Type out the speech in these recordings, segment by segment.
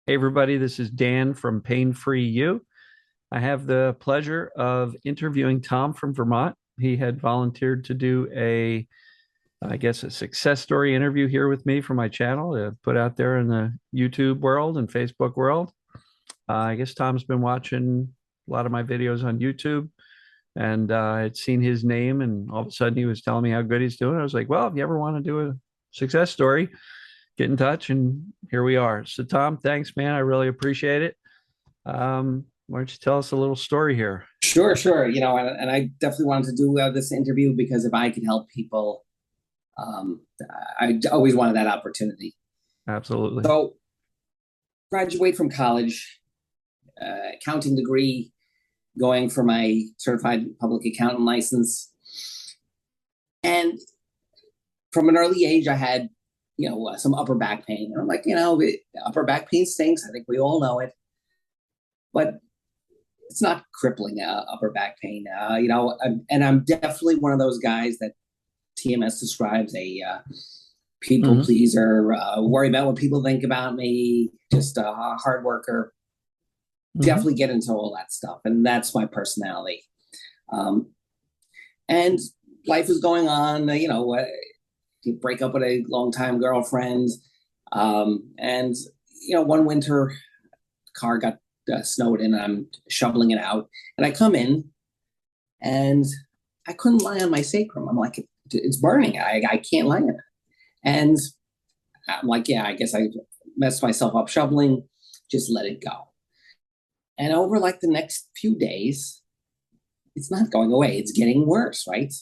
Hey, everybody, this is Dan from Pain Free You. I have the pleasure of interviewing Tom from Vermont. He had volunteered to do a success story interview here with me for my channel to put out there in the YouTube world and Facebook world. I guess Tom's been watching a lot of my videos on YouTube and I had seen his name, and all of a sudden he was telling me how good he's doing. I was like, well, if you ever want to do a success story, get in touch, and here we are. So, Tom, thanks, man. I really appreciate it. Why don't you tell us a little story here? Sure, sure. And I definitely wanted to do this interview because if I could help people, um, I always wanted that opportunity. Absolutely. So, graduate from college, accounting degree, going for my certified public accountant license. And from an early age, I had, some upper back pain. And I'm like, upper back pain stinks. I think we all know it. But it's not crippling upper back pain. And I'm definitely one of those guys that TMS describes a people Hmm. pleaser, worry about what people think about me, just a hard worker. Hmm. Definitely get into all that stuff, and that's my personality. Um, and life is going on. You break up with a longtime girlfriend, and one winter, car got snowed in. And I'm shoveling it out, and I come in, and I couldn't lie on my sacrum. I'm like, it's burning. I can't lie on it. And I'm like, yeah, I guess I messed myself up shoveling. Just let it go. And over like the next few days, it's not going away. It's getting worse, right?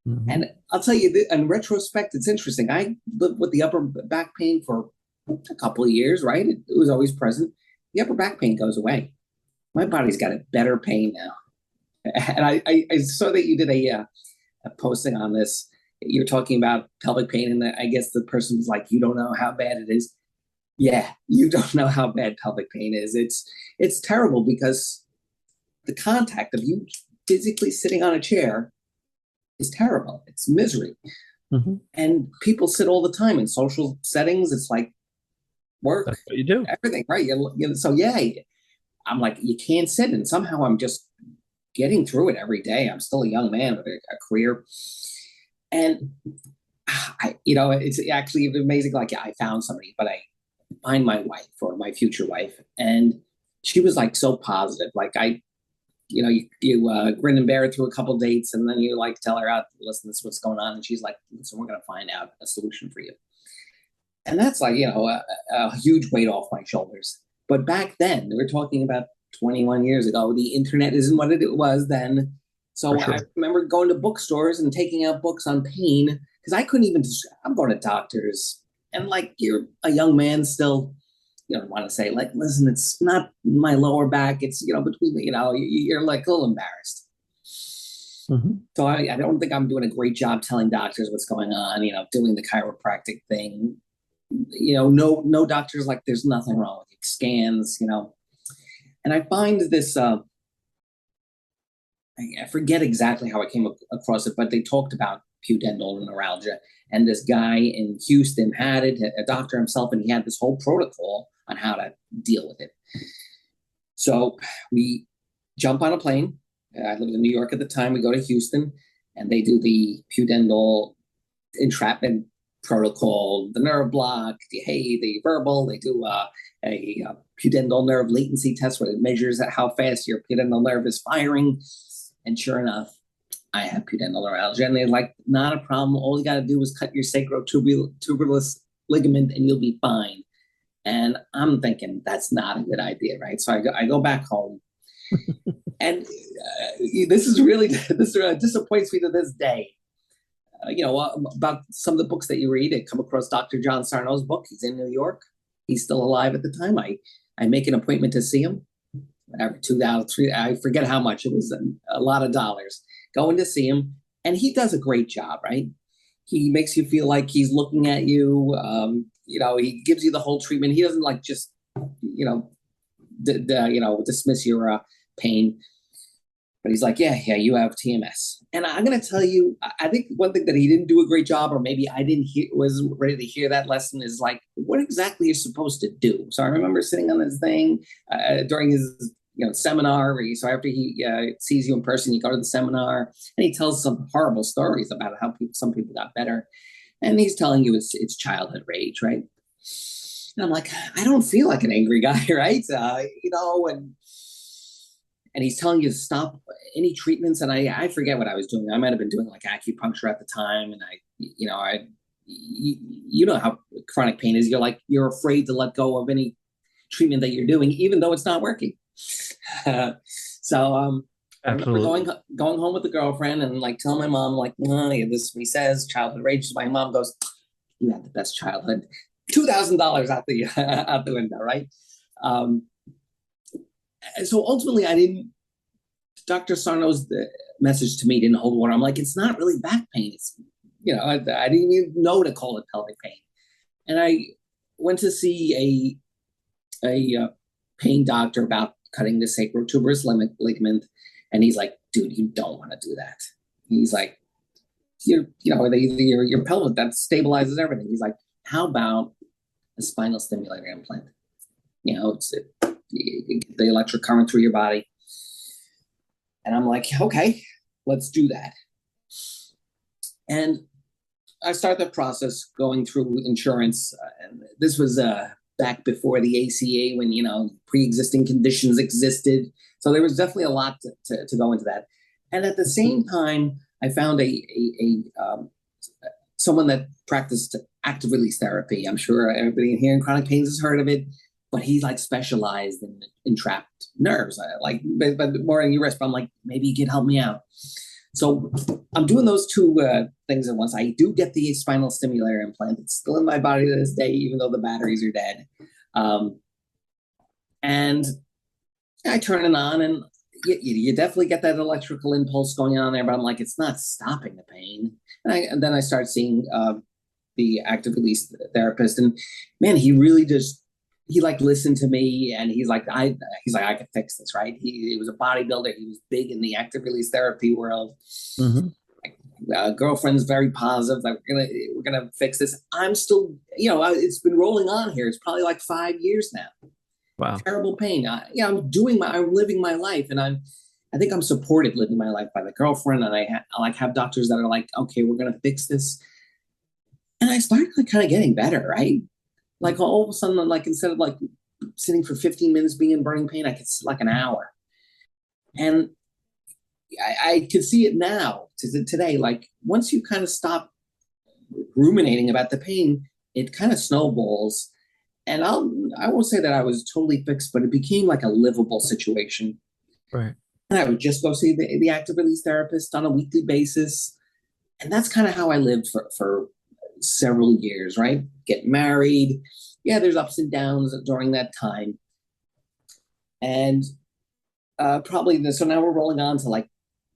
Hmm. And I'll tell you, in retrospect, it's interesting. I lived with the upper back pain for a couple of years, right? It was always present. The upper back pain goes away. My body's got a better pain now. And I saw that you did a posting on this. You're talking about pelvic pain, and I guess the person was like, "You don't know how bad it is." Yeah, you don't know how bad pelvic pain is. It's terrible because the contact of you physically sitting on a chair is terrible. It's misery, Hmm. and people sit all the time in social settings. It's like work, That's what you do. everything, right? So yeah, I'm like, you can't sit, and somehow I'm just getting through it every day. I'm still a young man with a career, and it's actually amazing. Like, I found somebody, but I find my wife or my future wife, and she was like so positive. Like, you grin and bear it through a couple of dates, and then you like tell her out, listen, this is what's going on, and she's like, listen, we're gonna find out a solution for you. And that's like a huge weight off my shoulders. But back then, we were talking about 21 years ago. The internet isn't what it was then. For So I sure. remember going to bookstores and taking out books on pain because I couldn't even. I'm going to doctors, and like, you're a young man still. Want to say, like, listen, it's not my lower back. It's between the, you're like a little embarrassed. Hmm. So I don't think I'm doing a great job telling doctors what's going on. Doing the chiropractic thing. No doctors like, there's nothing wrong with you. Scans. And I find this. I forget exactly how I came across it, but they talked about pudendal neuralgia, and this guy in Houston had it, a doctor himself, and he had this whole protocol on how to deal with it. So we jump on a plane. I lived in New York at the time. We go to Houston, and they do the pudendal entrapment protocol, the nerve block, the verbal. They do a pudendal nerve latency test where it measures how fast your pudendal nerve is firing. And sure enough, I have pudendal neuralgia. And they're like, not a problem. All you got to do is cut your sacrotuberous ligament and you'll be fine. And I'm thinking that's not a good idea, right? So I go back home. And this is really, this disappoints me to this day. About some of the books that you read. I come across Dr. John Sarno's book. He's in New York. He's still alive at the time. I make an appointment to see him. Whatever, 2,000, 3, I forget how much. It was a lot of dollars. Going to see him, and he does a great job, right? He makes you feel like he's looking at you. He gives you the whole treatment. He doesn't like just, dismiss your pain. But he's like, yeah, you have TMS. And I'm going to tell you, I think one thing that he didn't do a great job, or maybe I didn't hear, was ready to hear that lesson, is like, what exactly you're supposed to do. So I remember sitting on this thing during his seminar. So after he sees you in person, you go to the seminar, and he tells some horrible stories about how some people got better. And he's telling you it's childhood rage, right? And I'm like, I don't feel like an angry guy, right? And he's telling you to stop any treatments. And I forget what I was doing. I might have been doing like acupuncture at the time. And you know how chronic pain is. You're afraid to let go of any treatment that you're doing, even though it's not working. I remember going home with the girlfriend and like telling my mom, like, this is what he says, childhood rage. My mom goes, you had the best childhood. $2,000 out the window, right? So ultimately, Dr. Sarno's message to me didn't hold water. I'm like, it's not really back pain. It's, I didn't even know to call it pelvic pain. And I went to see a pain doctor about cutting the sacrotuberous ligament. And he's like, dude, you don't want to do that. He's like, your pelvis, that stabilizes everything. He's like, how about a spinal stimulator implant? You get the electric current through your body. And I'm like, okay, let's do that. And I started the process going through insurance. And this was back before the ACA, when, pre-existing conditions existed. So there was definitely a lot to go into that. And at the same time, I found someone that practiced active release therapy. I'm sure everybody here in chronic pains has heard of it, but he's like specialized in entrapped nerves, but more in your wrist. But I'm like, maybe you can help me out. So I'm doing those two things at once. I do get the spinal stimulator implant. It's still in my body to this day, even though the batteries are dead. And I turn it on, and you definitely get that electrical impulse going on there. But I'm like, it's not stopping the pain. And then I start seeing the active release therapist, and man, he really just listened to me, and he's like, I can fix this, right? He was a bodybuilder. He was big in the active release therapy world. Mm-hmm. Girlfriend's very positive. Like, we're gonna fix this. I'm still, it's been rolling on here. It's probably like 5 years now. Wow. Terrible pain. I'm living my life, and I think I'm supported living my life by the girlfriend, and I have doctors that are like, okay, we're gonna fix this. And I started kind of getting better, right? Like all of a sudden, like instead of like sitting for 15 minutes being in burning pain, I could sit like an hour. And I could see it now today. Like once you kind of stop ruminating about the pain, it kind of snowballs. And I won't say that I was totally fixed, but it became like a livable situation. Right. And I would just go see the active release therapist on a weekly basis. And that's kind of how I lived for several years, right? Get married. Yeah, there's ups and downs during that time. And so now we're rolling on to like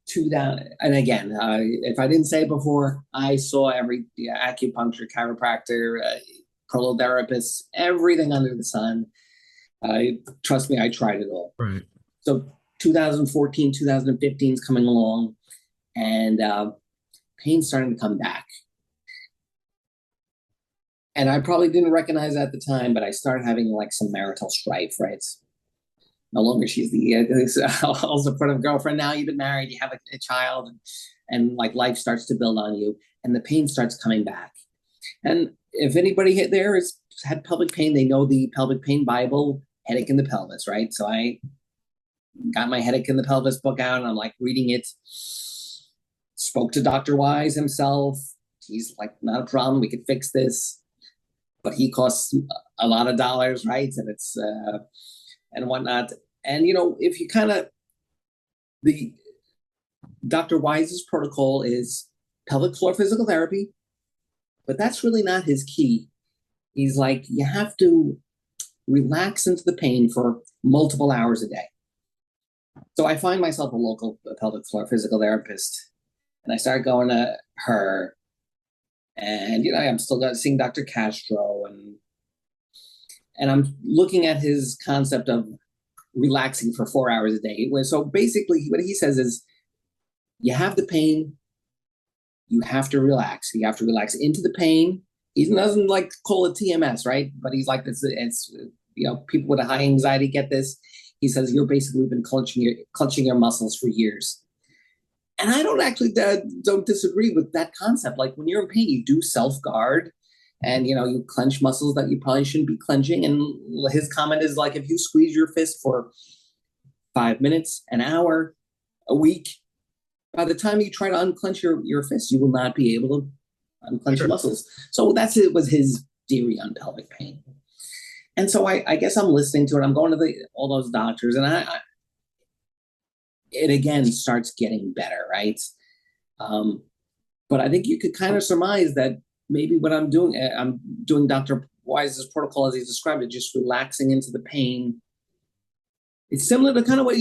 2000. And again, if I didn't say it before, I saw every acupuncture, chiropractor, prolotherapist, everything under the sun. Trust me, I tried it all. Right. So 2014, 2015 is coming along, and pain's starting to come back. And I probably didn't recognize at the time, but I started having like some marital strife, right? No longer she's the all supportive girlfriend. Now you've been married, you have a child, and like life starts to build on you, and the pain starts coming back. And if anybody has had pelvic pain, they know the pelvic pain Bible, headache in the pelvis, right? So I got my headache in the pelvis book out, and I'm like reading it. Spoke to Dr. Wise himself. He's like, not a problem. We could fix this. But he costs a lot of dollars, right? And it's and whatnot. And if you the Dr. Wise's protocol is pelvic floor physical therapy, but that's really not his key. He's like, you have to relax into the pain for multiple hours a day. So I find myself a local pelvic floor physical therapist, and I started going to her. And I'm still seeing Dr. Castro, and I'm looking at his concept of relaxing for 4 hours a day. So basically, what he says is, you have the pain, you have to relax. You have to relax into the pain. He doesn't like to call it TMS, right? But he's like, it's people with a high anxiety get this. He says you're basically been clutching your muscles for years. And I don't disagree with that concept. Like when you're in pain, you do self-guard, and you clench muscles that you probably shouldn't be clenching. And his comment is like, if you squeeze your fist for 5 minutes, an hour, a week, by the time you try to unclench your fist, you will not be able to unclench your muscles. So was his theory on pelvic pain. And so I guess I'm listening to it. I'm going to all those doctors, and it again starts getting better, right? But I think you could kind of surmise that maybe what I'm doing Dr. Wise's protocol as he described it, just relaxing into the pain. It's similar to kind of what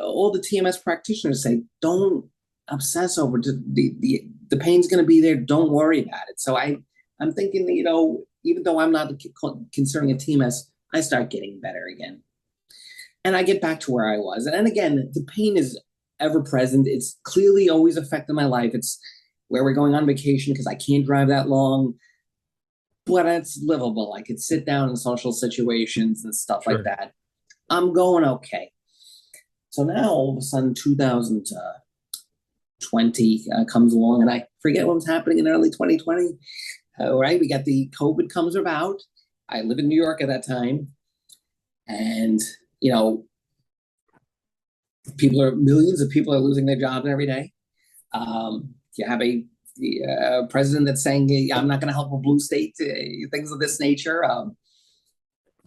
all the TMS practitioners say. Don't obsess over the pain's going to be there. Don't worry about it. So I'm thinking, even though I'm not considering a TMS, I start getting better again. And I get back to where I was. And again, the pain is ever present. It's clearly always affected my life. It's where we're going on vacation because I can't drive that long. But it's livable. I could sit down in social situations and stuff like that. I'm going okay. So now all of a sudden 2020 comes along, and I forget what was happening in early 2020. Right? We got the COVID comes about. I live in New York at that time. And, millions of people are losing their jobs every day. You have a president that's saying, I'm not going to help a blue state, things of this nature.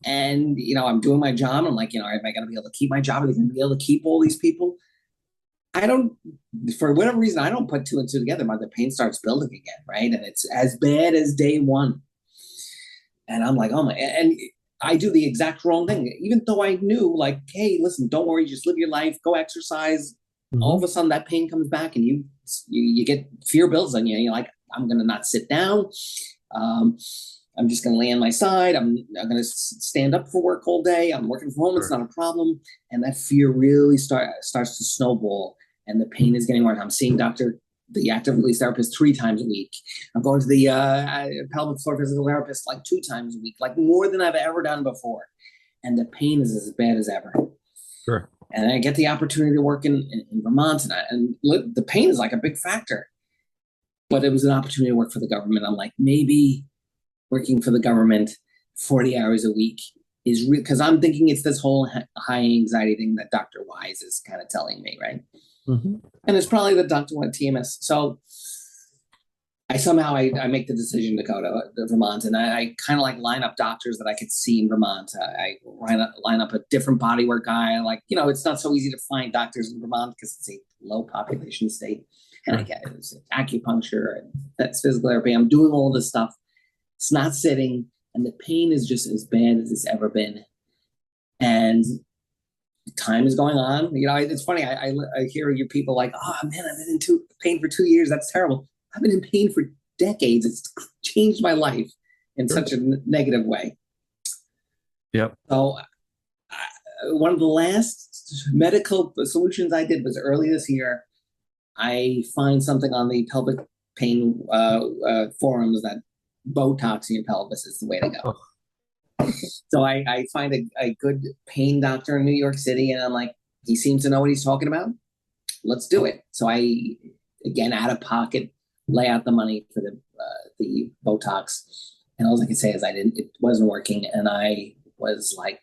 And, I'm doing my job. I'm like, am I going to be able to keep my job? Are they going to be able to keep all these people? For whatever reason, I don't put two and two together. The pain starts building again, right? And it's as bad as day one. And I'm like, oh my, and I do the exact wrong thing. Even though I knew, like, hey, listen, don't worry, just live your life, go exercise. Mm-hmm. All of a sudden that pain comes back and you get fear builds on you. And you're like, I'm going to not sit down. I'm just going to lay on my side. I'm going to stand up for work all day. I'm working from home. It's not a problem. And that fear really starts to snowball, and the pain is getting worse. I'm seeing the active release therapist 3 times a week. I'm going to the pelvic floor physical therapist like 2 times a week, like more than I've ever done before. And the pain is as bad as ever. Sure. And I get the opportunity to work in Vermont, and the pain is like a big factor. But it was an opportunity to work for the government. I'm like, maybe working for the government 40 hours a week is real, because I'm thinking it's this whole high anxiety thing that Dr. Wise is kind of telling me, right? Mm-hmm. And it's probably the Dr. TMS. So I make the decision to go to Vermont, and I kind of like line up doctors that I could see in Vermont. I line up a different bodywork guy. Like, it's not so easy to find doctors in Vermont because it's a low population state. And I get it. It's acupuncture and that's physical therapy. I'm doing all this stuff. It's not sitting, and the pain is just as bad as it's ever been. And time is going on. It's funny. I hear your people like, oh man, I've been in pain for 2 years. That's terrible. I've been in pain for decades. It's changed my life in such a negative way. Yep. So one of the last medical solutions I did was early this year. I find something on the pelvic pain forums that Botox in your pelvis is the way to go. Oh. So I find a good pain doctor in New York City, and I'm like, he seems to know what he's talking about. Let's do it. So I, again, out of pocket, lay out the money for the Botox. And all I can say is it wasn't working. And I was like,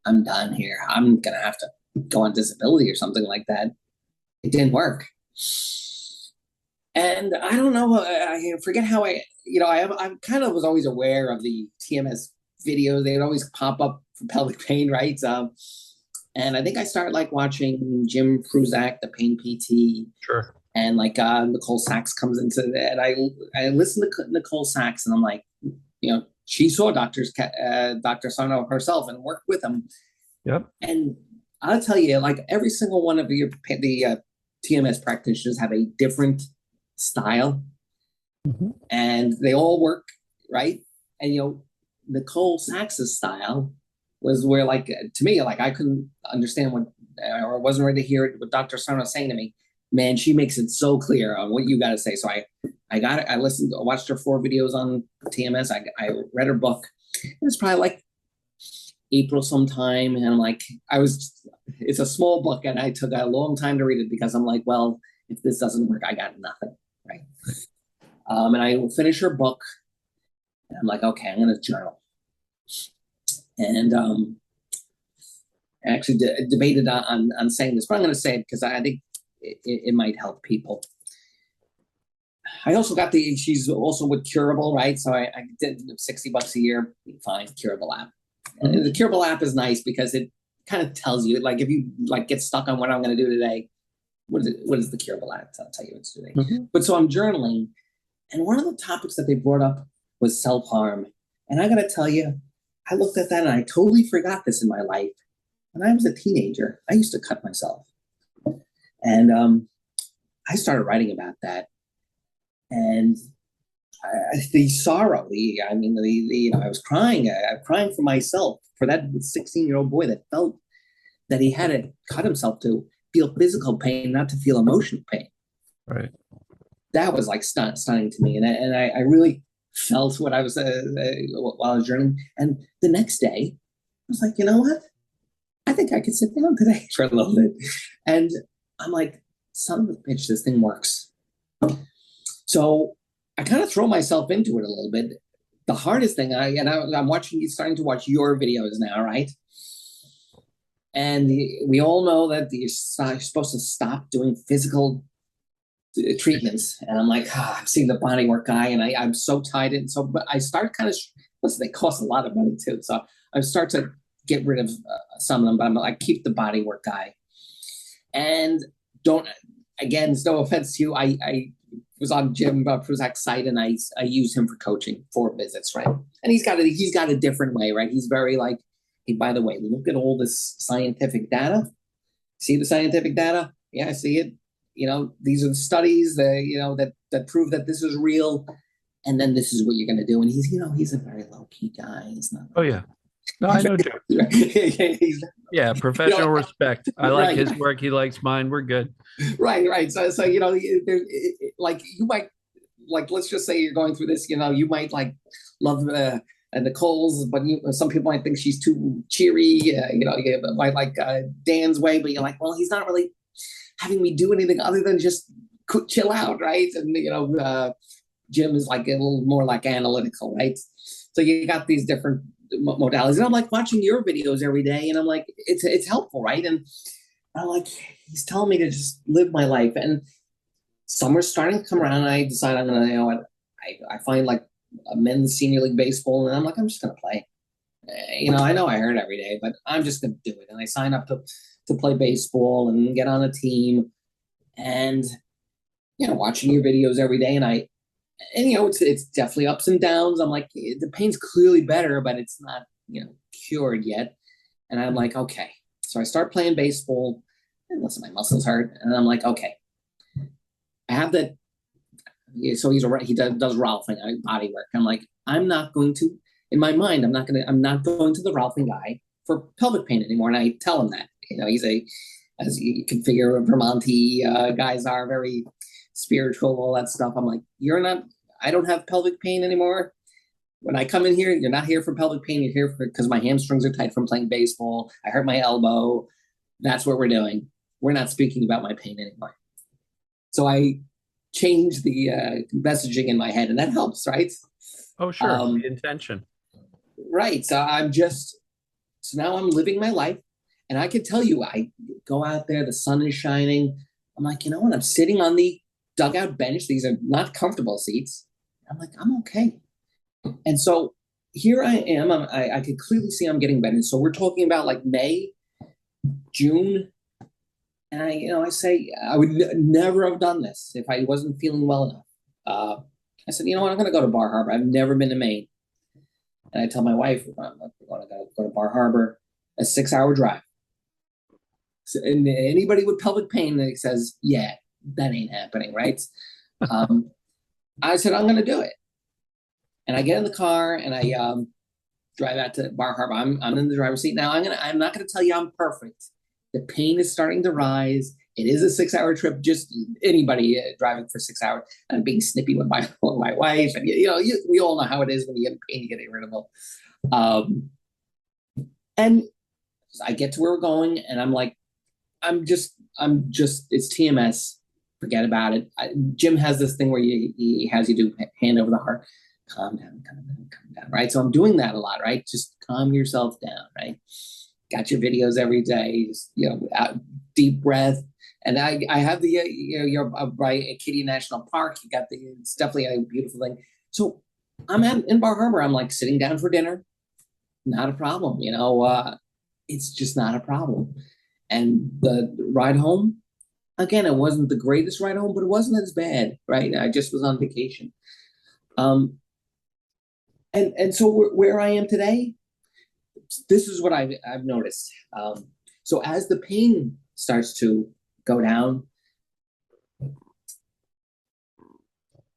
I'm done here. I'm going to have to go on disability or something like that. It didn't work. And I don't know, I forget how I kind of was always aware of the TMS videos. They would always pop up for pelvic pain, right? And I think I started like watching Jim Pruzak, the pain PT. Sure. And like Nicole Sachs comes into that. I listened to Nicole Sachs, and I'm like, she saw Dr. Sarno herself and worked with him. Yep. And I'll tell you, like every single one of the TMS practitioners have a different style, mm-hmm. and they all work, right? And Nicole Sachs's style was where, like, to me, like, I couldn't understand what, or wasn't ready to hear what Dr. Sarno was saying to me. Man, she makes it so clear on what you got to say. So I got it. I watched her 4 videos on TMS. I read her book. It was probably like April sometime. And I'm like, it's a small book, and I took a long time to read it because I'm like, well, if this doesn't work, I got nothing. Right. And I finish her book, and I'm like, okay, I'm going to journal. And I actually debated on saying this, but I'm going to say it because I think it might help people. I also got she's also with Curable, right? So I did $60 a year, fine, Curable app. And the Curable app is nice because it kind of tells you, like, if you like get stuck on what I'm going to do today, what is the Curable app? I'll tell you what's today. But so I'm journaling, and one of the topics that they brought up was self-harm. And I got to tell you, I looked at that and I totally forgot this in my life. When I was a teenager, I used to cut myself. And I started writing about that. And the sorrow, I was crying. I'm crying for myself, for that 16-year-old boy that felt that he had to cut himself to feel physical pain, not to feel emotional pain. Right. That was like stunning to me. And I really felt what I was while I was journaling. And the next day, I was like, you know what? I think I could sit down today for a little bit. And I'm like, son of a bitch, this thing works. So I kind of throw myself into it a little bit. The hardest thing, I'm starting to watch your videos now, right? And we all know that you're supposed to stop doing physical treatments. And I'm like, I'm seeing the bodywork guy, and I'm so tied in. So, but I start kind of, listen, they cost a lot of money too. So I start to get rid of some of them, but I keep the bodywork guy. And again, it's no offense to you. I was on Jim Pruzak's site, and I use him for coaching, 4 visits, right? And he's got a different way, right? He's very like, hey, by the way, look at all this scientific data. See the scientific data? Yeah, I see it. These are the studies that prove that this is real, and then this is what you're going to do. And he's a very low key guy. He's not. Oh yeah. No, I know, Joe. Yeah, professional respect. I like his work. He likes mine. We're good. Right. So like you might, like, let's just say you're going through this. You might like love Nicole's, but some people might think she's too cheery. You might like Dan's way, but you're like, well, he's not really having me do anything other than just chill out, right? And Jim is like a little more like analytical, right? So you got these different modalities, and I'm like watching your videos every day, and I'm like, it's helpful, right? And I'm like, he's telling me to just live my life, and summer's starting to come around, and I decide I'm gonna, I find like a men's senior league baseball, and I'm like, I'm just gonna play. I know I heard every day, but I'm just gonna do it, and I sign up to play baseball and get on a team, and watching your videos every day, and it's definitely ups and downs. I'm like, the pain's clearly better, but it's not, cured yet. And I'm like, okay. So I start playing baseball, and listen, my muscles hurt. And I'm like, okay. I have that. So he does Ralphing, body work. I'm like, I'm not going to, in my mind, I'm not going to the Ralphing guy for pelvic pain anymore. And I tell him that, he's as you can figure, Vermonty guys are very spiritual, all that stuff. I'm like, I don't have pelvic pain anymore. When I come in here, you're not here for pelvic pain. You're here because my hamstrings are tight from playing baseball. I hurt my elbow. That's what we're doing. We're not speaking about my pain anymore. So I change the messaging in my head, and that helps, right? Oh, sure. The intention. Right. So now I'm living my life, and I can tell you, I go out there, the sun is shining. I'm like, I'm sitting on the dugout bench. These are not comfortable seats. I'm like, I'm okay. And so here I am. I could clearly see I'm getting better. So we're talking about like May, June. And I say I would never have done this if I wasn't feeling well enough. I said, I'm going to go to Bar Harbor. I've never been to Maine. And I tell my wife, I'm going to go to Bar Harbor, a 6-hour drive. So, and anybody with pelvic pain that says, yeah, that ain't happening, right? I said, I'm going to do it. And I get in the car, and I drive out to Bar Harbor. I'm in the driver's seat now. I'm not gonna tell you I'm perfect. The pain is starting to rise. It is a 6 hour trip. Just anybody driving for 6 hours. I'm being snippy with my wife, and we all know how it is when you get pain, you get irritable. Um, and I get to where we're going, and I'm like, it's TMS. Forget about it. Jim has this thing where he has you do hand over the heart. Calm down, calm down, calm down, right? So I'm doing that a lot, right? Just calm yourself down, right? Got your videos every day, just, deep breath. And I have the, you're by a Kitty National Park. You got it's definitely a beautiful thing. So I'm in Bar Harbor. I'm like sitting down for dinner. Not a problem. It's just not a problem. And the ride home, again, it wasn't the greatest ride home, but it wasn't as bad, right? I just was on vacation. And so where I am today, this is what I've noticed. So as the pain starts to go down,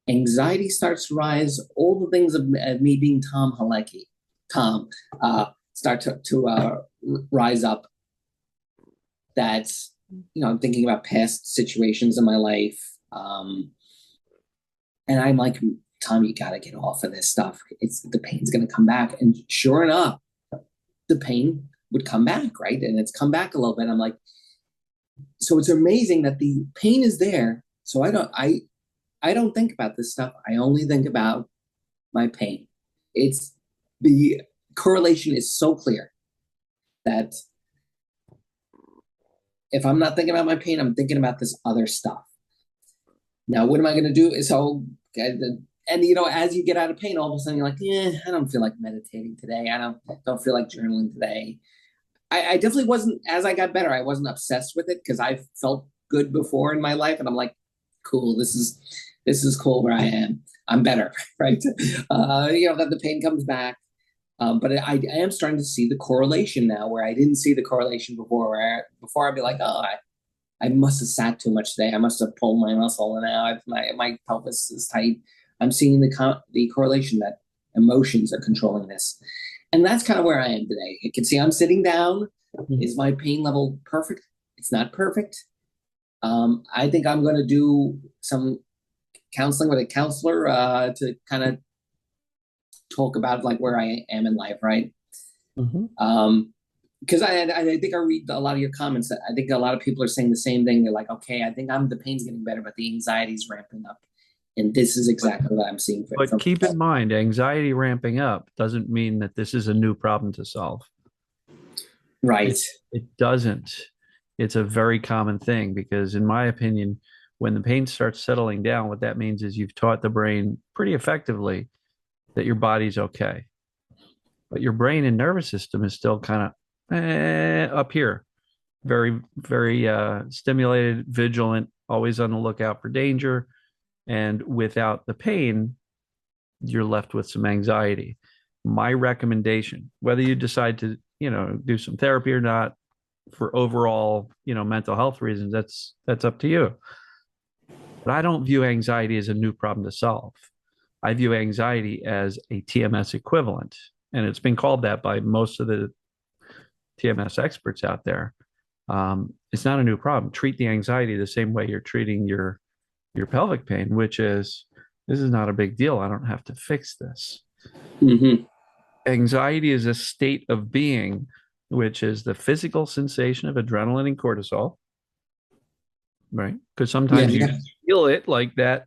anxiety starts to rise. All the things of me being Tom Halecki, start to rise up. That's, I'm thinking about past situations in my life. And I'm like, Tom, you got to get off of this stuff. The pain's going to come back. And sure enough, the pain would come back, right? And it's come back a little bit. I'm like, so it's amazing that the pain is there. So I don't think about this stuff. I only think about my pain. It's the correlation is so clear that if I'm not thinking about my pain, I'm thinking about this other stuff. Now, what am I going to do? As you get out of pain, all of a sudden you're like, I don't feel like meditating today. I don't feel like journaling today. I definitely wasn't, as I got better, I wasn't obsessed with it because I felt good before in my life. And I'm like, cool, this is cool where I am. I'm better, right? That the pain comes back. But I am starting to see the correlation now where I didn't see the correlation before, where before I'd be like, oh, I must have sat too much today. I must have pulled my muscle, and now my pelvis is tight. I'm seeing the correlation that emotions are controlling this. And that's kind of where I am today. You can see I'm sitting down. Is my pain level perfect? It's not perfect. I think I'm going to do some counseling with a counselor to kind of talk about like where I am in life, right? Because I think I read a lot of your comments. I think a lot of people are saying the same thing. They're like, okay, I think the pain's getting better, but the anxiety's ramping up. And this is exactly what I'm seeing. But keep in mind, anxiety ramping up doesn't mean that this is a new problem to solve. Right. It doesn't. It's a very common thing because, in my opinion, when the pain starts settling down, what that means is you've taught the brain pretty effectively that your body's okay. But your brain and nervous system is still kind of up here, very, very stimulated, vigilant, always on the lookout for danger. And without the pain, you're left with some anxiety. My recommendation, whether you decide to, do some therapy or not for overall, mental health reasons, that's up to you. But I don't view anxiety as a new problem to solve. I view anxiety as a TMS equivalent. And it's been called that by most of the TMS experts out there. It's not a new problem. Treat the anxiety the same way you're treating your pelvic pain, which is, this is not a big deal. I don't have to fix this. Anxiety is a state of being, which is the physical sensation of adrenaline and cortisol, right? Because sometimes you feel it like that.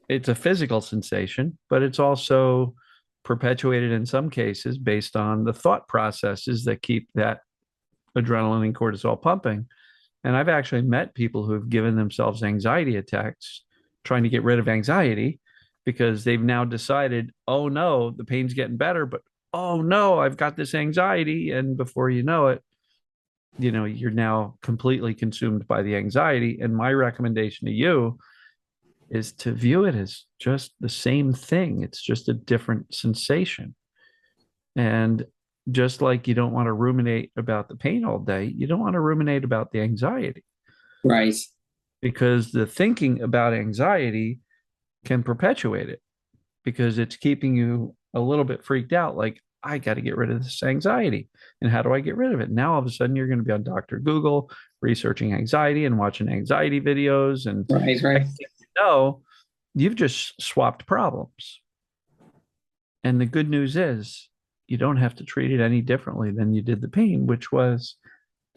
It's a physical sensation, but it's also perpetuated in some cases based on the thought processes that keep that adrenaline and cortisol pumping. And I've actually met people who have given themselves anxiety attacks trying to get rid of anxiety because they've now decided, oh no, the pain's getting better, but oh no, I've got this anxiety. And before you know it, you're now completely consumed by the anxiety. And my recommendation to you is to view it as just the same thing. It's just a different sensation. And just like you don't want to ruminate about the pain all day, you don't want to ruminate about the anxiety. Right. Because the thinking about anxiety can perpetuate it because it's keeping you a little bit freaked out. Like, I got to get rid of this anxiety. And how do I get rid of it? Now, all of a sudden, you're going to be on Dr. Google researching anxiety and watching anxiety videos. And Right, right, next thing you know, you've just swapped problems. And the good news is you don't have to treat it any differently than you did the pain, which was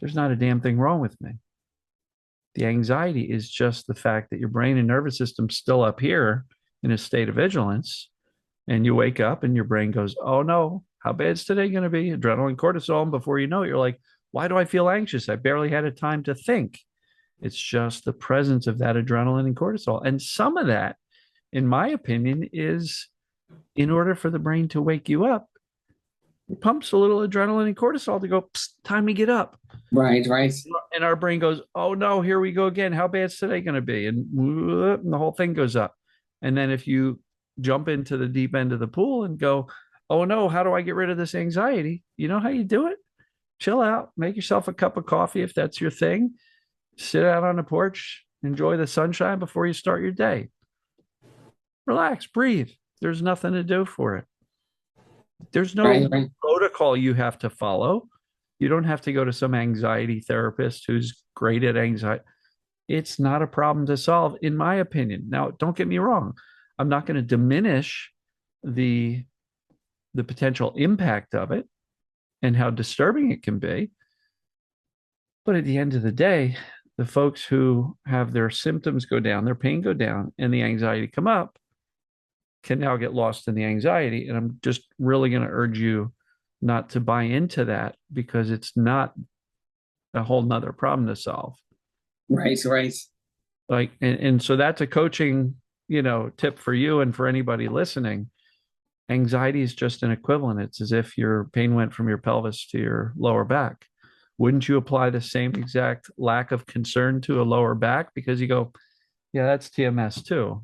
there's not a damn thing wrong with me. The anxiety is just the fact that your brain and nervous system's still up here in a state of vigilance. And you wake up and your brain goes, oh no, how bad is today going to be? Adrenaline, cortisol. And before you know it, you're like, why do I feel anxious? I barely had a time to think. It's just the presence of that adrenaline and cortisol. And some of that, in my opinion, is in order for the brain to wake you up, it pumps a little adrenaline and cortisol to go, time to get up. right, right, And our brain goes, oh no, here we go again. How bad is today going to be? And the whole thing goes up. And then if you jump into the deep end of the pool and go, oh no, how do I get rid of this anxiety? You know how you do it? Chill out, make yourself a cup of coffee if that's your thing. Sit out on the porch, enjoy the sunshine before you start your day. Relax, breathe. There's nothing to do for it. There's right, no right, protocol you have to follow. You don't have to go to some anxiety therapist who's great at anxiety. It's not a problem to solve, in my opinion. Now, don't get me wrong. I'm not going to diminish the the potential impact of it and how disturbing it can be. But at the end of the day, the folks who have their symptoms go down, their pain go down, and the anxiety come up can now get lost in the anxiety. And I'm just really going to urge you not to buy into that because it's not a whole nother problem to solve. right, right, Like, and so that's a coaching, tip for you and for anybody listening. Anxiety is just an equivalent. It's as if your pain went from your pelvis to your lower back. Wouldn't you apply the same exact lack of concern to a lower back? Because you go, yeah, that's TMS too.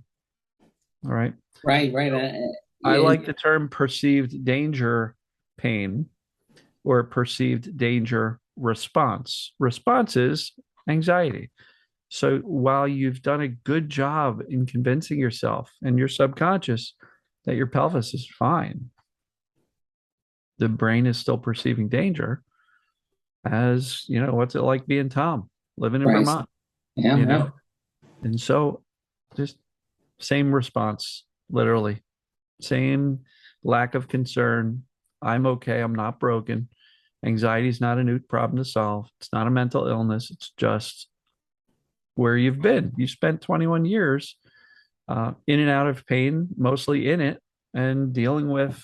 All right. right, right. I Yeah, like the term perceived danger pain or perceived danger response. Response is anxiety. So while you've done a good job in convincing yourself and your subconscious that your pelvis is fine, the brain is still perceiving danger as, what's it like being Tom living in right. Vermont, Yeah, you yeah. know? And so just same response, literally, same lack of concern. I'm okay. I'm not broken. Anxiety is not a new problem to solve. It's not a mental illness. It's just where you've been. You spent 21 years in and out of pain, mostly in it, and dealing with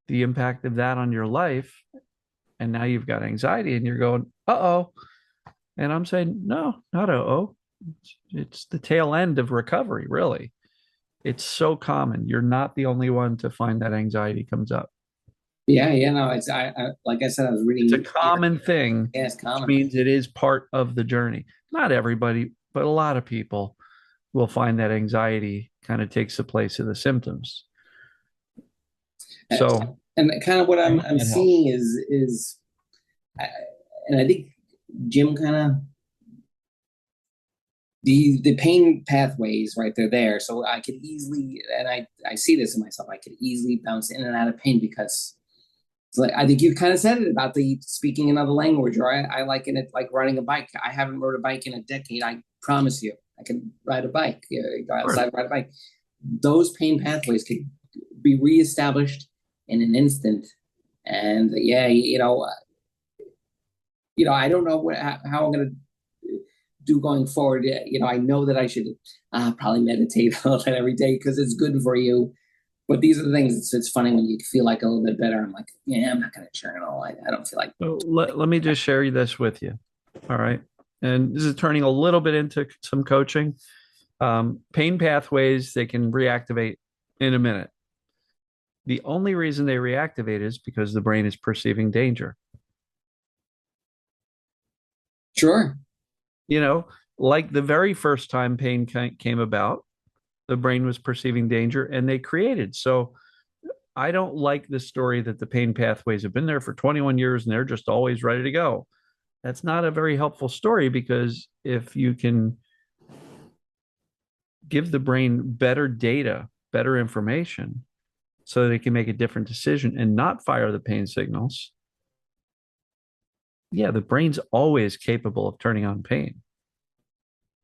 the impact of that on your life. And now you've got anxiety and you're going, uh-oh. And I'm saying, no, not uh-oh. It's the tail end of recovery, really. It's so common. You're not the only one to find that anxiety comes up. Yeah, yeah, no, I like I said, I was It's a reading. common thing, Yeah, it's which common. means it is part of the journey. Not everybody, but a lot of people will find that anxiety kind of takes the place of the symptoms. Uh, So And kind of what I I'm hope I'm that helps. seeing is, I- and I think Jim kind of the pain pathways, right? They're there, so I could easily, and I see this in myself. I could easily bounce in and out of pain because it's like I think you kind of said it about the speaking another language, or I liken it like riding a bike. I haven't rode a bike in a decade. I promise you, I can ride a bike. Go Of course. outside, ride a bike. Those pain pathways could be reestablished in an instant. And yeah, I don't know how I'm going to do going forward. I know that I should probably meditate a little bit every day because it's good for you. But these are the things. It's funny when you feel like a little bit better. I'm like, yeah, I'm not going to journal. I don't feel like. So let me just share this with you. All right. And this is turning a little bit into some coaching. Pain pathways, they can reactivate in a minute. The only reason they reactivate is because the brain is perceiving danger. Sure. You know, like the very first time pain came about, the brain was perceiving danger and they created. So I don't like the story that the pain pathways have been there for 21 years and they're just always ready to go. That's not a very helpful story because if you can give the brain better data, better information, so they can make a different decision and not fire the pain signals, yeah, the brain's always capable of turning on pain,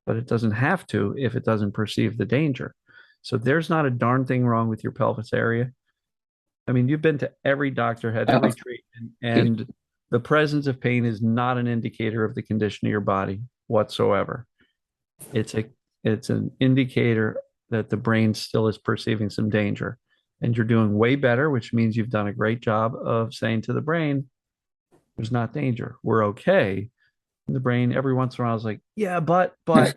but it doesn't have to if it doesn't perceive the danger. So there's not a darn thing wrong with your pelvis area. I mean, you've been to every doctor, had every treatment, and the presence of pain is not an indicator of the condition of your body whatsoever. It's a it's an indicator that the brain still is perceiving some danger. And you're doing way better, which means you've done a great job of saying to the brain, there's not danger. We're okay. And the brain every once in a while is like, yeah, but oh,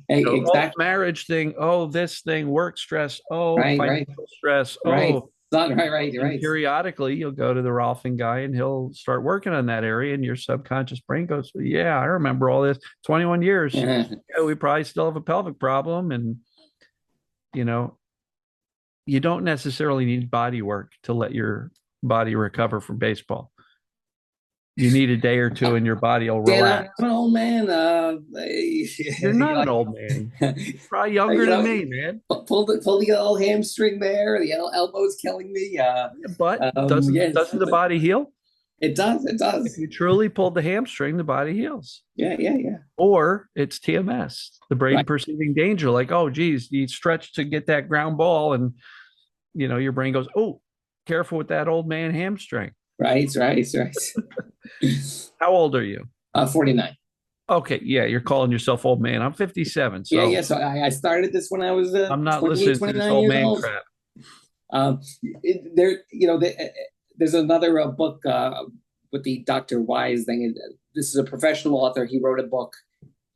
Exactly. marriage thing, oh, this thing, work stress, oh, Right, right, financial stress, right. oh. Right, right, And right. periodically you'll go to the Rolfing guy and he'll start working on that area, and your subconscious brain goes, yeah, I remember all this. 21 years. Yeah, we probably still have a pelvic problem. And, you know, you don't necessarily need body work to let your body recover from baseball. You need a day or two and your body will Dan, I'm relax. an old man. You're not an Like, old man. You're probably younger you than know, me, man. pull the old hamstring there. The elbow's killing me. But Yes, doesn't the body heal? it does. It If does. you truly pulled the hamstring, the body heals. Yeah, yeah, yeah. Or it's TMS, the brain Right, perceiving danger. Like, oh, geez, you stretch to get that ground ball, and your brain goes, oh, careful with that old man hamstring. right, right, right. How old are you? 49. Okay, yeah, you're calling yourself old man. I'm 57, Yeah, so yeah. So I started this when I was I'm not 28, listening to this 29 old years man old. crap. There, there's another book with the Dr. Wise thing. This is a professional author. He wrote a book.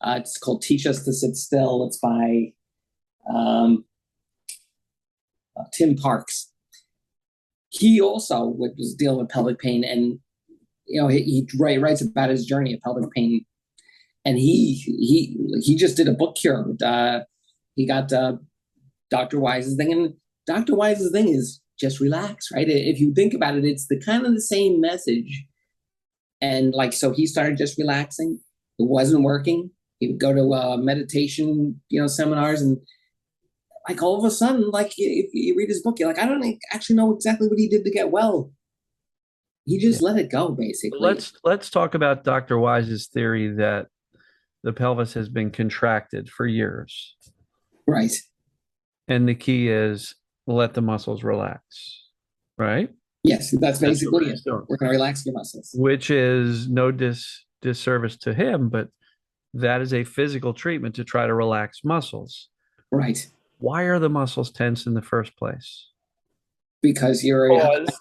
It's called Teach Us to Sit Still. It's by um, Tim Parks. He also was dealing with pelvic pain, and he writes about his journey of pelvic pain. And he just did a book cure. He got Dr. Wise's thing, and Dr. Wise's thing is just relax, right? If you think about it, it's the kind of the same message. And like, so he started just relaxing. It wasn't working. He would go to meditation, seminars, and like all of a sudden, like if you read his book, you're like, I don't actually know exactly what he did to get well. He just let it go, basically. Let's talk about Dr. Wise's theory that the pelvis has been contracted for years. Right. And the key is let the muscles relax, right? Yes, that's basically it. We're going to relax your muscles. Which is no disservice to him, but that is a physical treatment to try to relax muscles. Right. Why are the muscles tense in the first place? Because you're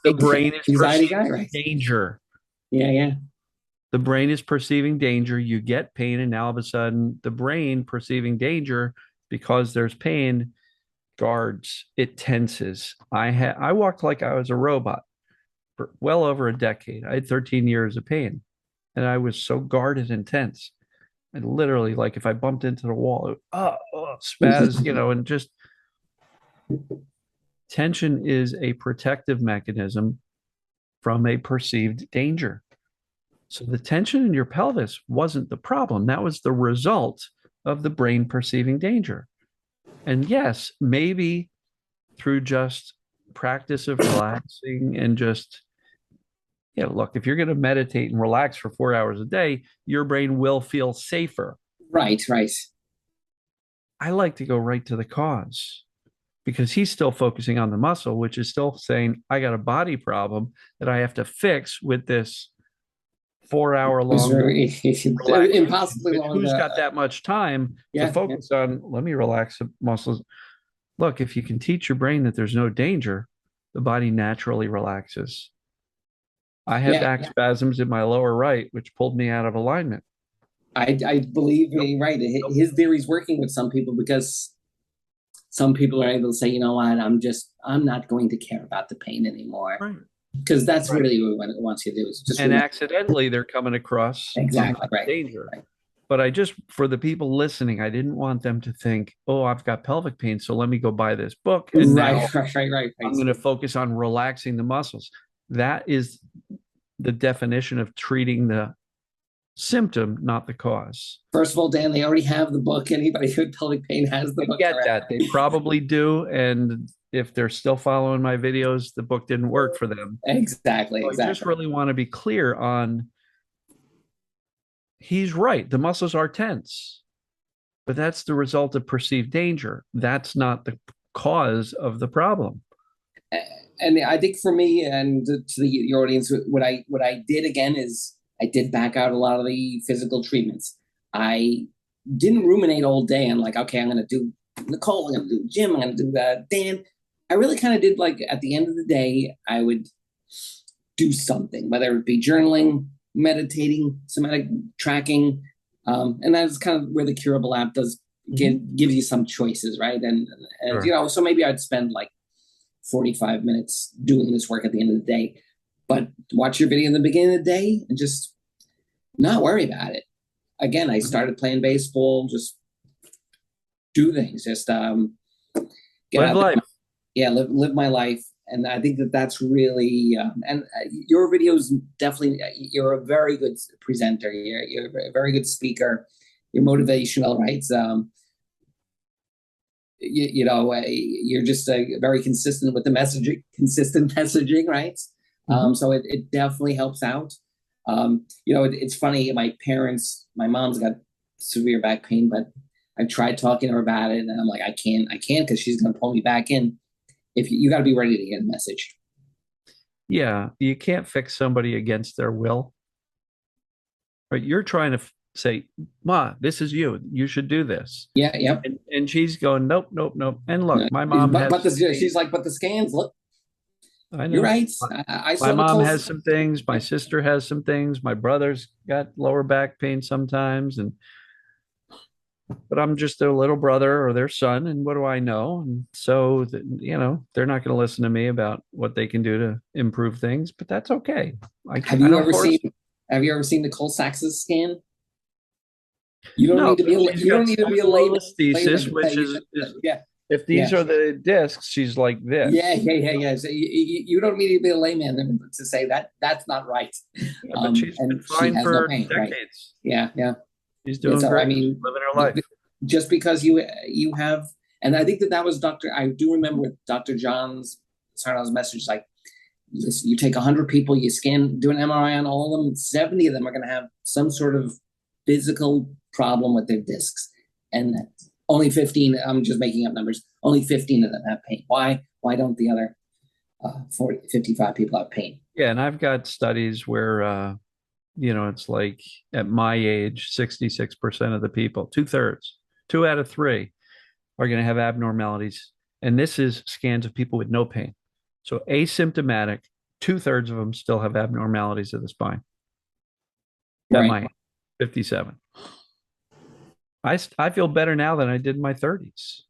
the brain is anxiety guy, right? Danger. Yeah, yeah. The brain is perceiving danger. You get pain, and now all of a sudden, the brain perceiving danger because there's pain guards. It tenses. I walked like I was a robot for well over a decade. I had 13 years of pain, and I was so guarded and tense. And literally, like if I bumped into the wall, it would, spaz, and just tension is a protective mechanism from a perceived danger. So the tension in your pelvis wasn't the problem. That was the result of the brain perceiving danger. And yes, maybe through just practice of relaxing and just, look, if you're going to meditate and relax for 4 hours a day, your brain will feel safer. Right, right. I like to go right to the cause because he's still focusing on the muscle, which is still saying, I got a body problem that I have to fix with this 4 hour long impossibly long. Who's got that much time to focus on? Let me relax the muscles. Look, if you can teach your brain that there's no danger, the body naturally relaxes. I had back spasms in my lower right, which pulled me out of alignment. I believe you're right. His theory's working with some people because some people are able to say, you know what, I'm not going to care about the pain anymore. Right. Because that's really what it wants you to do. Is just accidentally they're coming across exactly right danger. Right. But for the people listening, I didn't want them to think, oh, I've got pelvic pain, so let me go buy this book. And right. I'm going to focus on relaxing the muscles. That is the definition of treating the symptom, not the cause. First of all, Dan, they already have the book. Anybody with pelvic pain has the book. I get that. They probably do. And if they're still following my videos, the book didn't work for them. Exactly, So I just exactly. really want to be clear on he's right. The muscles are tense, but that's the result of perceived danger. That's not the cause of the problem. And I think for me and to your audience, what I did again is I did back out a lot of the physical treatments. I didn't ruminate all day. I'm like, okay, I'm gonna do Nicole, I'm gonna do Jim, I'm gonna do Dan. I really kind of did like at the end of the day, I would do something, whether it be journaling, meditating, somatic tracking, and that's kind of where the Curable app does gives you some choices, right? And Sure. so maybe I'd spend like 45 minutes doing this work at the end of the day. But watch your video in the beginning of the day and just not worry about it. Again, I started playing baseball, just do things, just get Live out there. life. Yeah, live my life. And I think that's really, and your videos definitely, you're a very good presenter. You're a very good speaker. You're motivational, right? You're just very consistent with the messaging, consistent messaging, right? So it definitely helps out. It's funny. My mom's got severe back pain, but I tried talking to her about it, and I'm like, I can't, because she's going to pull me back in. If you got to be ready to get a message. Yeah, you can't fix somebody against their will. Right? You're trying to say, Ma, this is you. You should do this. Yeah, yep. And she's going, nope, nope, nope. And look, my mom But has she's like, but the scans look. I You're know. right. I My saw mom Nicole's. has some things. My sister has some things. My brother's got lower back pain sometimes, and but I'm just their little brother or their son, and what do I know? And so, they're not going to listen to me about what they can do to improve things, but that's okay. Have I you don't ever force. seen? Have you ever seen Nicole Sax's scan? You don't No, need to be. but she's You don't got need to be a layman. spondylolisthesis, which Yeah, if these yeah, are the discs, she's like yeah, this. yeah, yeah, yeah. So you don't need to be a layman to say that that's not right. Yeah, but she's been And she fine has no for pain, right? decades. Yeah, yeah. She's Yeah, doing so I great. She's mean, living her life. just because you have, and I think that was Doctor. I do remember with Doctor John's Sarno's message, like, listen, you take 100 people, you scan, do an MRI on all of them. 70 of them are going to have some sort of physical problem with their discs, and only 15. I'm just making up numbers. Only 15 of them have pain. Why? Why don't the other 40, 55 people have pain? Yeah, and I've got studies where it's like at my age, 66% of the people, two-thirds, two out of three are going to have abnormalities. And this is scans of people with no pain. So asymptomatic, two-thirds of them still have abnormalities of the spine. At Right. my 57. I feel better now than I did in my 30s.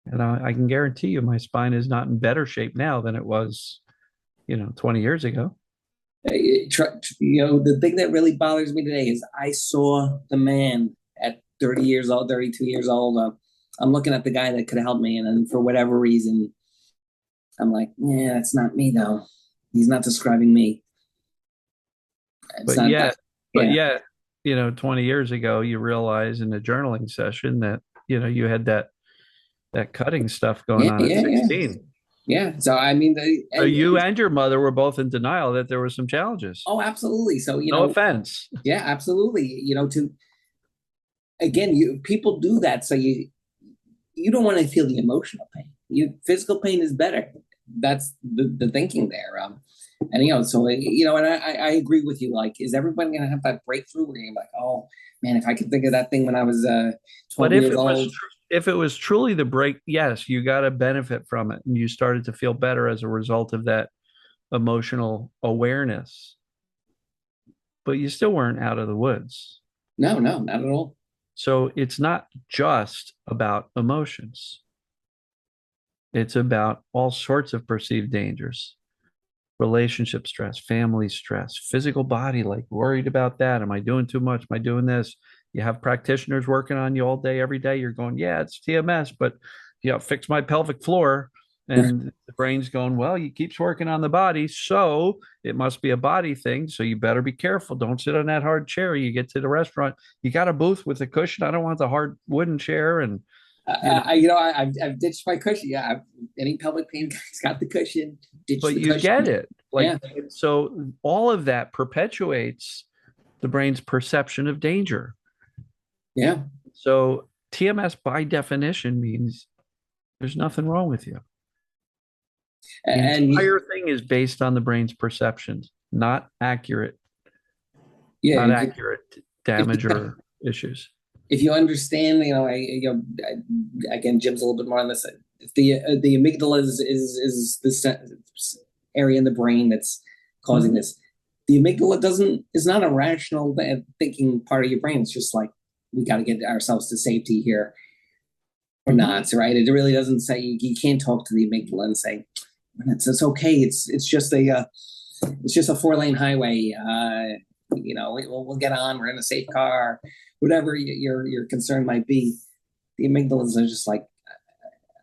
And I can guarantee you my spine is not in better shape now than it was, 20 years ago. The thing that really bothers me today is I saw the man at 30 years old, 32 years old. I'm looking at the guy that could help me, and then for whatever reason, I'm like, yeah, that's not me though. He's not describing me. It's But not yeah, that. Yeah. 20 years ago, you realize in a journaling session that, you had that cutting stuff going Yeah, on at yeah, yeah, 16. yeah. So I mean, So you and your mother were both in denial that there were some challenges. oh, absolutely. So No offense. yeah, absolutely. To again, people do that, so you don't want to feel the emotional pain. Physical pain is better. That's the thinking there. And so and I agree with you. Like, is everybody gonna have that breakthrough where you're like, oh man, if I could think of that thing when I was But 12 years old. if it was truly the break, yes, you got to benefit from it, and you started to feel better as a result of that emotional awareness. But you still weren't out of the woods. No, no, not at all. So it's not just about emotions. It's about all sorts of perceived dangers, relationship stress, family stress, physical body, like worried about that. Am I doing too much? Am I doing this? You have practitioners working on you all day, every day. You're going, yeah, it's TMS, but fix my pelvic floor. And the brain's going, well, he keeps working on the body, so it must be a body thing. So you better be careful. Don't sit on that hard chair. You get to the restaurant, you got a booth with a cushion. I don't want the hard wooden chair. And You know, I've ditched my cushion. Yeah, any pelvic pain guy's got the cushion. Ditch but the you cushion. get it. Like, Yeah, so all of that perpetuates the brain's perception of danger. yeah, So TMS by definition means there's nothing wrong with you. The and entire thing is based on the brain's perceptions, yeah. not accurate If damage or issues. if you understand, again, Jim's a little bit more on this. If the amygdala is this area in the brain that's causing Mhm. this. The amygdala doesn't is not a rational thinking part of your brain. It's just like we got to get ourselves to safety here or Mhm. not, right? It really doesn't say you can't talk to the amygdala and say it's okay. It's just a 4-lane highway. We'll get on. We're in a safe car. Whatever your concern might be, the amygdalas are just like,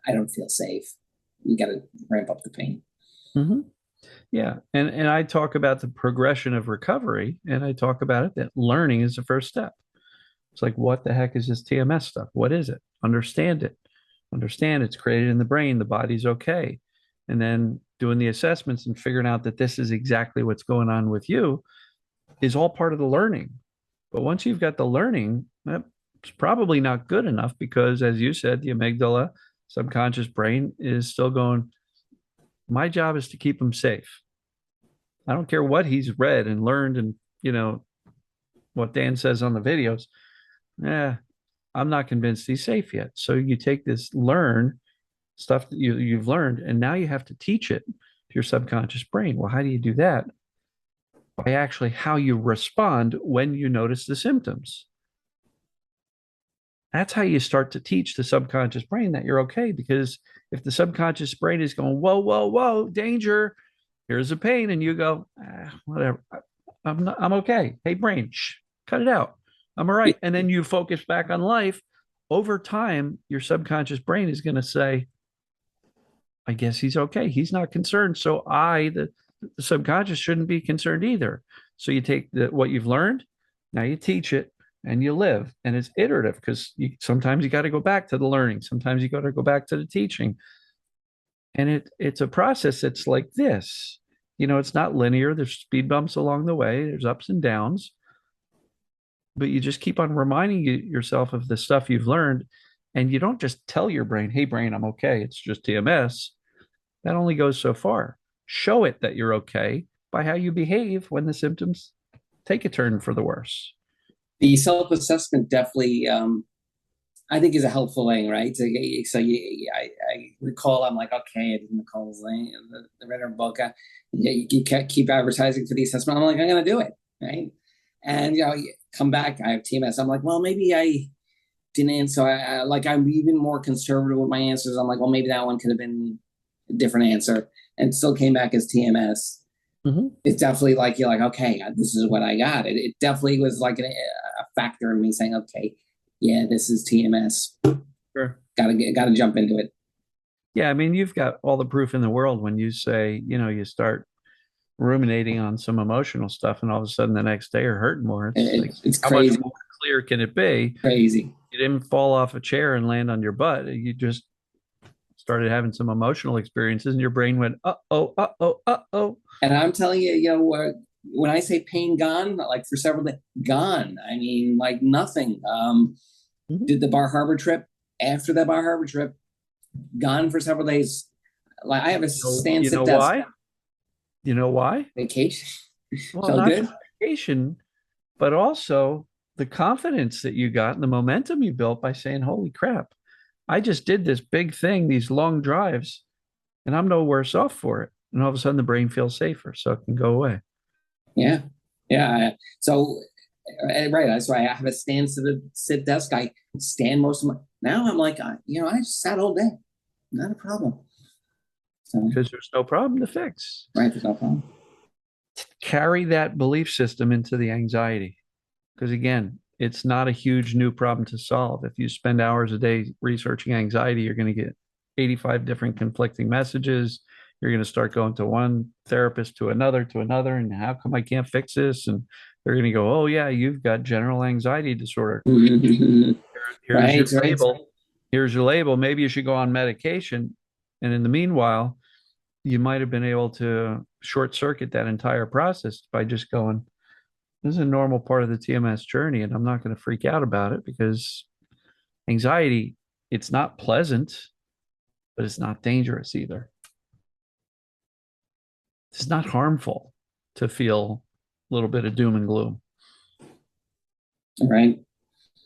I don't feel safe. We got to ramp up the pain. Mhm. Yeah. And I talk about the progression of recovery, and I talk about it that learning is the first step. It's like, what the heck is this TMS stuff? What is it? Understand it. Understand it's created in the brain. The body's okay. And then doing the assessments and figuring out that this is exactly what's going on with you is all part of the learning. But once you've got the learning, that's probably not good enough because, as you said, the amygdala, subconscious brain is still going, my job is to keep him safe. I don't care what he's read and learned and, you know, what Dan says on the videos. Yeah, I'm not convinced he's safe yet. So you take this stuff that you've learned, and now you have to teach it to your subconscious brain. Well, how do you do that? By actually how you respond when you notice the symptoms. That's how you start to teach the subconscious brain that you're okay. Because if the subconscious brain is going, whoa, whoa, whoa, danger, here's a pain, and you go, whatever, I'm okay. Hey, brain, cut it out. I'm all right. And then you focus back on life. Over time, your subconscious brain is going to say, I guess he's okay. He's not concerned. So the subconscious, shouldn't be concerned either. So you take what you've learned, now you teach it, and you live. And it's iterative because sometimes you got to go back to the learning. Sometimes you got to go back to the teaching. And it's a process that's like this. It's not linear. There's speed bumps along the way. There's ups and downs, but you just keep on reminding yourself of the stuff you've learned. And you don't just tell your brain, hey, brain, I'm okay. It's just TMS. That only goes so far. Show it that you're okay by how you behave when the symptoms take a turn for the worse. The self-assessment definitely, I think, is a helpful thing, right? I recall, I'm like, okay, I did Nicole's thing, the read her book. You can't keep advertising for the assessment. I'm like, I'm going to do it, right? And you come back, I have TMS. I'm like, well, maybe I didn't answer. I'm even more conservative with my answers. I'm like, well, maybe that one could have been a different answer, and still came back as TMS. Mm-hmm. It's definitely like you're like, okay, this is what I got. It definitely was like a factor in me saying, okay, yeah, this is TMS. Sure. Gotta jump into it. Yeah, I mean, you've got all the proof in the world when you say, you start ruminating on some emotional stuff, and all of a sudden the next day you're hurting more. It's like, It's how much crazy, more clear can it be? crazy. You didn't fall off a chair and land on your butt. You just started having some emotional experiences, and your brain went, uh oh. And I'm telling you, when I say pain gone, like for several days, gone. I mean, like nothing. Mm-hmm. Did the Bar Harbor trip. After the Bar Harbor trip, gone for several days. Like I have a stand You sit know desk why? You know why? vacation. Well, Felt not good. just vacation, but also the confidence that you got and the momentum you built by saying, holy crap, I just did this big thing, these long drives, and I'm no worse off for it. And all of a sudden the brain feels safer, so it can go away. Yeah, yeah. So right, that's why I have a stand sit desk. I stand most of my. Now I'm like, I just sat all day, not a problem. So Because there's no problem to fix. right, there's no problem. Carry that belief system into the anxiety. Because again, it's not a huge new problem to solve. If you spend hours a day researching anxiety, you're going to get 85 different conflicting messages. You're going to start going to one therapist to another, and how come I can't fix this? And they're going to go, oh, yeah, you've got general anxiety disorder. Here's your Right, right. label. Here's your label. Maybe you should go on medication. And in the meanwhile, you might have been able to short circuit that entire process by just going, this is a normal part of the TMS journey, and I'm not going to freak out about it because anxiety, it's not pleasant, but it's not dangerous either. It's not harmful to feel a little bit of doom and gloom. Right.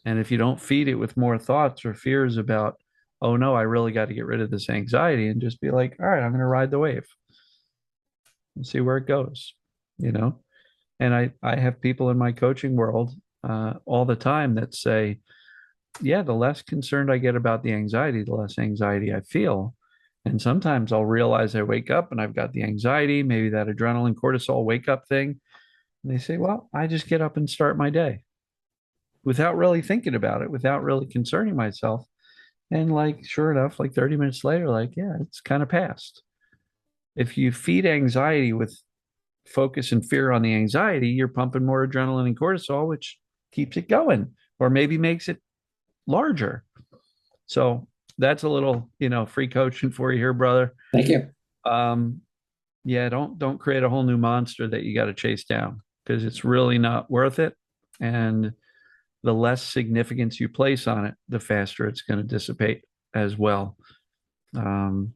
And if you don't feed it with more thoughts or fears about, oh no, I really got to get rid of this anxiety, and just be like, all right, I'm going to ride the wave and see where it goes, you know? And I have people in my coaching world all the time that say, yeah, the less concerned I get about the anxiety, the less anxiety I feel. And sometimes I'll realize I wake up and I've got the anxiety, maybe that adrenaline cortisol wake up thing. And they say, well, I just get up and start my day without really thinking about it, without really concerning myself. And like, sure enough, like 30 minutes later, like, yeah, it's kind of passed. If you feed anxiety with focus and fear on the anxiety, you're pumping more adrenaline and cortisol, which keeps it going or maybe makes it larger. So that's a little, free coaching for you here, brother. Thank you. Um, yeah, don't create a whole new monster that you got to chase down because it's really not worth it. And the less significance you place on it, the faster it's going to dissipate as well. Um,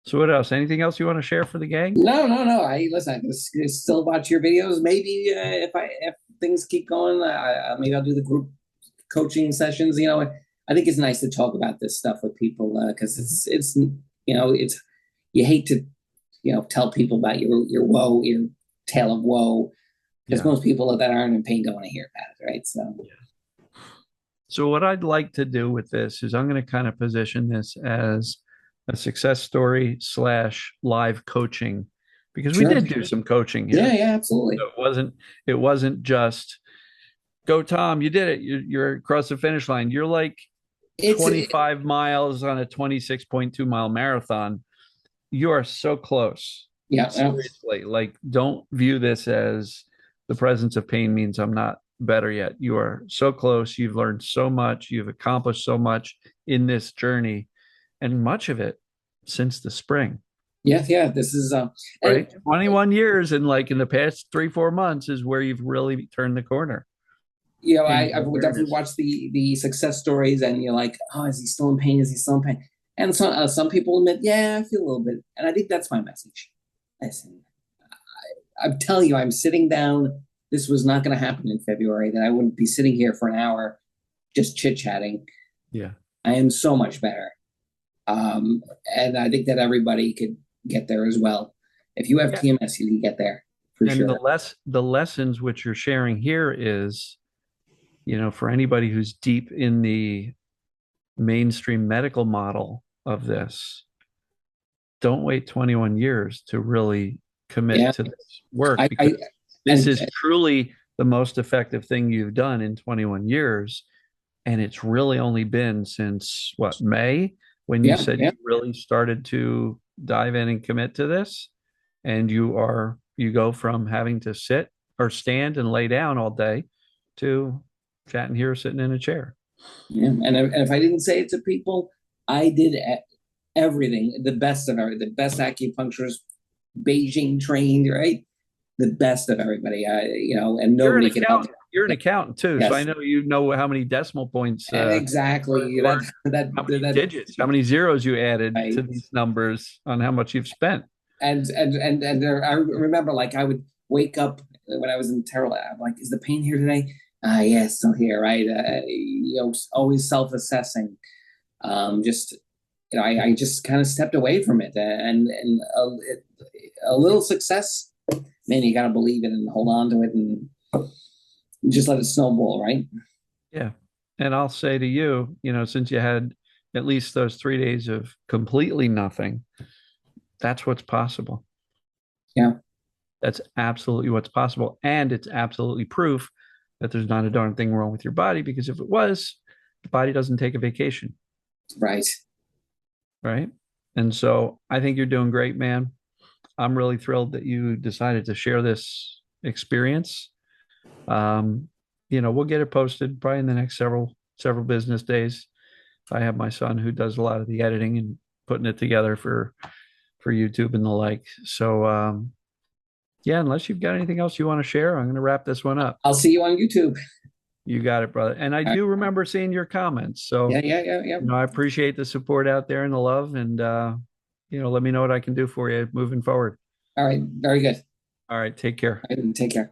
so what else? Anything else you want to share for the gang? No, no, no. I listen. I still watch your videos. Maybe if things keep going, maybe I'll do the group coaching sessions. I think it's nice to talk about this stuff with people because it's it's you hate to tell people about your woe, your tale of woe, because Yeah. most people that aren't in pain don't want to hear about it, right? So So what I'd like to do with this is I'm going to kind of position this as a success story slash live coaching because we sure, did do some coaching yeah, here. yeah, absolutely. So it wasn't just go Tom, you did it. You're across the finish line. You're like It's 25 miles on a 26.2 mile marathon. You are so close. yeah, yeah, Seriously, like don't view this as the presence of pain means I'm not better yet. You are so close. You've learned so much. You've accomplished so much in this journey, and much of it since the spring, yeah, yeah. This is and right? 21 years, and like in the past 3, 4 months is where you've really turned the corner in I your would definitely awareness. watch the success stories, and you're like, oh, is he still in pain? Is he still in pain? And some people admit, yeah, I feel a little bit, and I think that's my message. Listen, I'm telling you, I'm sitting down. This was not going to happen in February. That I wouldn't be sitting here for an hour just chit chatting. Yeah. I am so much better, and I think that everybody could get there as well. If you have Yeah. TMS, you can get there for And sure. the lessons which you're sharing here is, for anybody who's deep in the mainstream medical model of this, don't wait 21 years to really commit Yeah, to this work I because this and is truly the most effective thing you've done in 21 years. And it's really only been since what, May, when you yeah, said yeah, you really started to dive in and commit to this. And you go from having to sit or stand and lay down all day to chatting here, sitting in a chair. yeah. And if I didn't say it to people, I did everything, the best of every, the best acupuncturist, Beijing trained, right? The best of everybody. And You're an nobody could help. accountant. You're an accountant too, so I Yes, know you know how many decimal points exactly. or That how many that digits, how many zeros you added to right. these numbers on how much you've spent. And I remember like I would wake up when I was in terrible. I'm like, is the pain here today? Yeah, it's still here, right? Always self-assessing. Just I just kind of stepped away from it, and a little success, man, you got to believe it and hold on to it and just let it snowball, right? Yeah. And I'll say to you, since you had at least those 3 days of completely nothing, that's what's possible. Yeah, That's absolutely what's possible. And it's absolutely proof that there's not a darn thing wrong with your body because if it was, the body doesn't take a vacation, right. right? And so I think you're doing great, man. I'm really thrilled that you decided to share this experience. We'll get it posted probably in the next several business days. I have my son who does a lot of the editing and putting it together for YouTube and the like. So yeah, unless you've got anything else you want to share, I'm going to wrap this one up. I'll see you on YouTube. You got it, brother. And I All right. do remember seeing your comments. Yeah, So, yeah, yeah, yeah. I appreciate the support out there and the love. And, let me know what I can do for you moving forward. All right. Very good. All right. Take care. All right, take care.